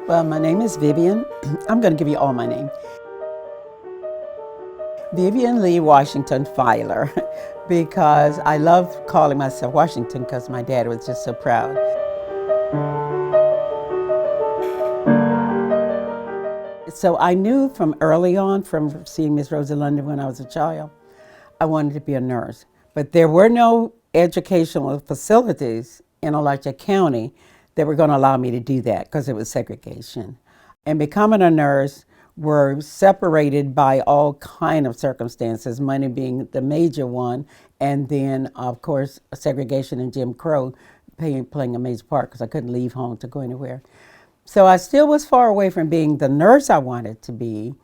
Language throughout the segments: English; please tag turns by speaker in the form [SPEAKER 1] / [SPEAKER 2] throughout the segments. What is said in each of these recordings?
[SPEAKER 1] Well, my name is Vivian. I'm going to give you all my name. Vivian Lee Washington Filer, because I love calling myself Washington because my dad was just so proud. So I knew from early on, from seeing Miss Rosa London when I was a child, I wanted to be a nurse. But there were no educational facilities in Alachua County that were going to allow me to do that because it was segregation. And becoming a nurse were separated by all kind of circumstances, money being the major one, and then, of course, segregation and Jim Crow playing a major part because I couldn't leave home to go anywhere. So I still was far away from being the nurse I wanted to be,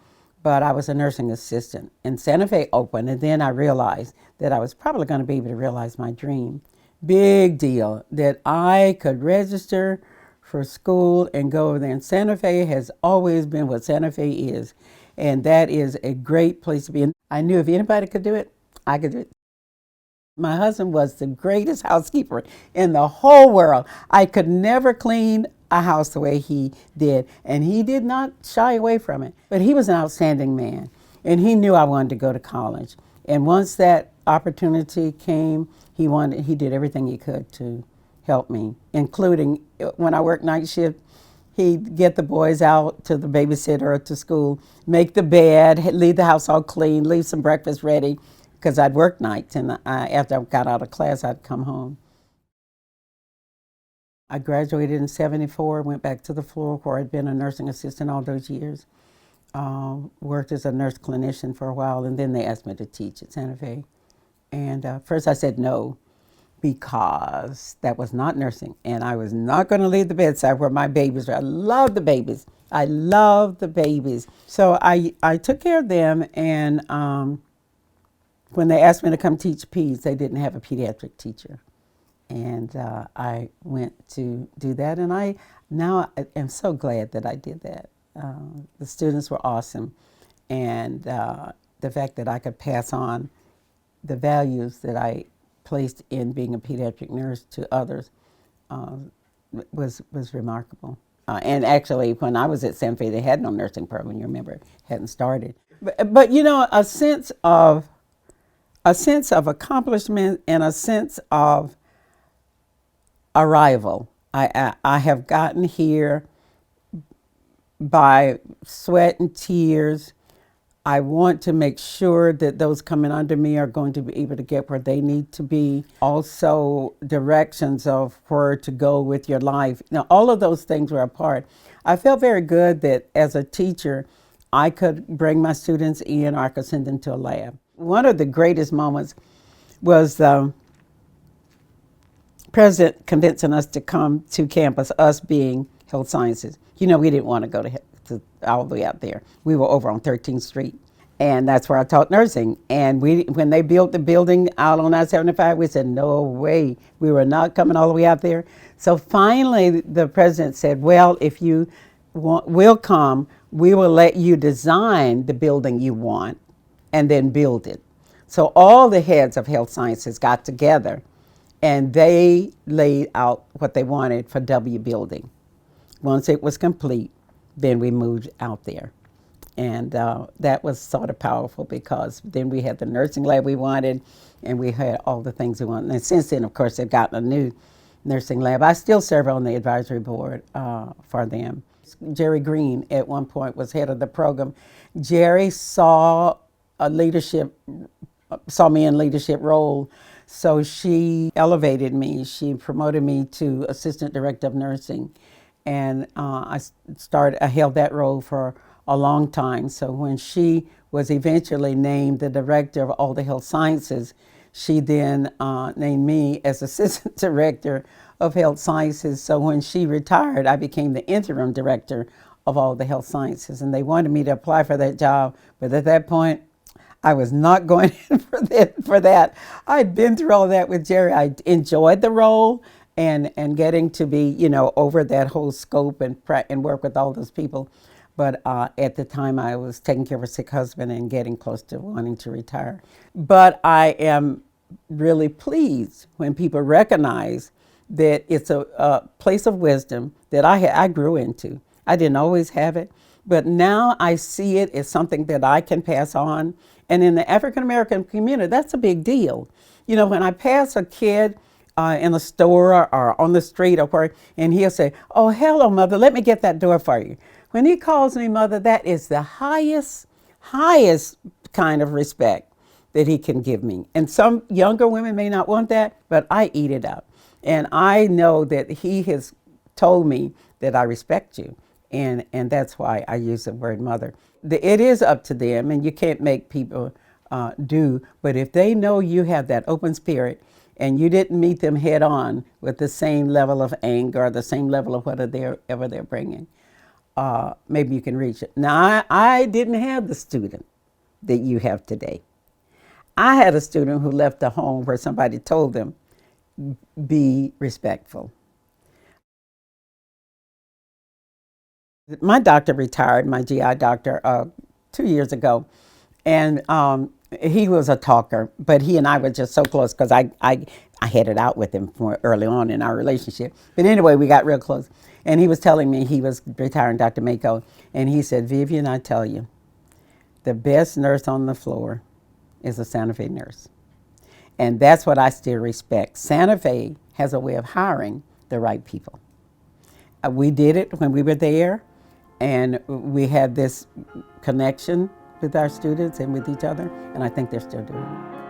[SPEAKER 1] but I was a nursing assistant. And Santa Fe opened, and then I realized that I was probably going to be able to realize my dream. Big deal that I could register for school and go over there. And Santa Fe has always been what Santa Fe is, and that is a great place to be. And I knew if anybody could do it, I could do it. My husband was the greatest housekeeper in the whole world. I could never clean a house the way he did, and he did not shy away from it. But he was an outstanding man, and he knew I wanted to go to college. And once that opportunity came, he did everything he could to help me, including when I worked night shift. He'd get the boys out to the babysitter or to school, make the bed, leave the house all clean, leave some breakfast ready, because I'd work nights, and after I got out of class, I'd come home. I graduated in '74, went back to the floor where I'd been a nursing assistant all those years. Worked as a nurse clinician for a while, and then they asked me to teach at Santa Fe. And first I said no, because that was not nursing, and I was not going to leave the bedside where my babies were. I love the babies. I love the babies. So I took care of them, and when they asked me to come teach peds, they didn't have a pediatric teacher. And I went to do that, and I am so glad that I did that. The students were awesome, and the fact that I could pass on the values that I placed in being a pediatric nurse to others was remarkable. And actually, when I was at Santa Fe, they had no nursing program. You remember, it hadn't started. But you know, a sense of accomplishment and a sense of arrival. I have gotten here by sweat and tears. I want to make sure that those coming under me are going to be able to get where they need to be. Also, directions of where to go with your life. Now, all of those things were a part. I felt very good that as a teacher, I could bring my students in, or I could send them to a lab. One of the greatest moments was the president convincing us to come to campus, us being health sciences. You know, we didn't want to go to all the way out there. We were over on 13th Street, and that's where I taught nursing. And when they built the building out on I-75, we said, no way, we were not coming all the way out there. So finally, the president said, well, if you will come, we will let you design the building you want and then build it. So all the heads of health sciences got together, and they laid out what they wanted for W building. Once it was complete, then we moved out there. And that was sort of powerful, because then we had the nursing lab we wanted, and we had all the things we wanted. And since then, of course, they've gotten a new nursing lab. I still serve on the advisory board for them. Jerry Green at one point was head of the program. Jerry saw me in leadership role, so she elevated me. She promoted me to assistant director of nursing. And I held that role for a long time. So when she was eventually named the director of all the health sciences, she then named me as assistant director of health sciences. So when she retired, I became the interim director of all the health sciences. And they wanted me to apply for that job, but at that point, I was not going in for that. I'd been through all that with Jerry. I enjoyed the role, and getting to be, you know, over that whole scope and work with all those people. But at the time, I was taking care of a sick husband and getting close to wanting to retire. But I am really pleased when people recognize that it's a place of wisdom that I grew into. I didn't always have it, but now I see it as something that I can pass on. And in the African American community, that's a big deal. You know, when I pass a kid in the store or on the street or where, and he'll say, "Oh, hello, mother, let me get that door for you." When he calls me mother, that is the highest kind of respect that he can give me. And some younger women may not want that, but I eat it up. And I know that he has told me that I respect you. And that's why I use the word mother. It is up to them, and you can't make people do, but if they know you have that open spirit and you didn't meet them head on with the same level of anger or the same level of whatever they're bringing, maybe you can reach it. Now, I didn't have the student that you have today. I had a student who left a home where somebody told them, be respectful. My doctor retired, my GI doctor, 2 years ago, and he was a talker, but he and I were just so close because I had it out with him more early on in our relationship. But anyway, we got real close. And he was telling me he was retiring, Dr. Mako, and he said, Vivian, I tell you, the best nurse on the floor is a Santa Fe nurse. And that's what I still respect. Santa Fe has a way of hiring the right people. We did it when we were there, and we had this connection with our students and with each other, and I think they're still doing it.